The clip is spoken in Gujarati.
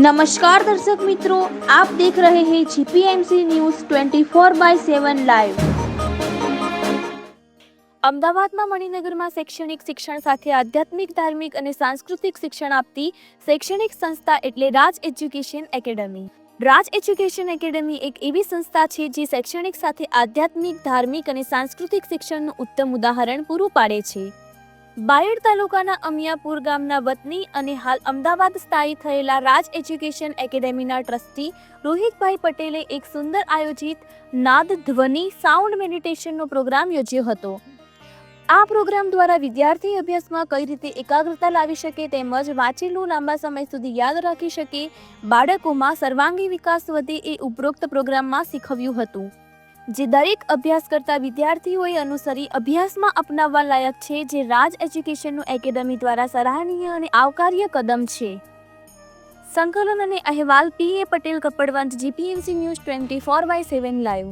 नमस्कार दर्शक मित्रों, आप देख रहे हैं जीपीएमसी न्यूज़ 24/7 લાઈવ। અમદાવાદમાં મણિનગરમાં શૈક્ષણિક શિક્ષણ સાથે આધ્યાત્મિક, ધાર્મિક અને સાંસ્કૃતિક શિક્ષણ આપતી શૈક્ષણિક સંસ્થા એટલે રાજ એજ્યુકેશન એકેડમી। રાજ એજ્યુકેશન એકેડમી એક એવી સંસ્થા છે જે શૈક્ષણિક સાથે આધ્યાત્મિક, ધાર્મિક અને સાંસ્કૃતિક શિક્ષણનું ઉત્તમ ઉદાહરણ પૂરું પાડે છે। બાયડ તાલુકાના અમિયાપુર ગામના વતની અને હાલ અમદાવાદ સ્થાયી થયેલા રાજ એજ્યુકેશન એકેડમીના ટ્રસ્ટી રોહિતભાઈ પટેલે એક સુંદર આયોજિત નાદ ધ્વનિ સાઉન્ડ મેડિટેશનનો પ્રોગ્રામ યોજ્યો હતો। આ પ્રોગ્રામ દ્વારા વિદ્યાર્થી અભ્યાસમાં કઈ રીતે એકાગ્રતા લાવી શકે તેમજ વાંચેલું લાંબા સમય સુધી યાદ રાખી શકે, બાળકોમાં સર્વાંગી વિકાસ વધે એ ઉપરોક્ત પ્રોગ્રામમાં શીખવ્યું હતું, જે દરેક અભ્યાસ કરતા વિદ્યાર્થીઓએ અનુસરી અભ્યાસમાં અપનાવવા લાયક છે, જે રાજ એજ્યુકેશનનું એકેડમી દ્વારા સરાહનીય અને આવકાર્ય કદમ છે। સંકલન અને અહેવાલ PA Patel Kapadvanj, GPMC news 24/7 live.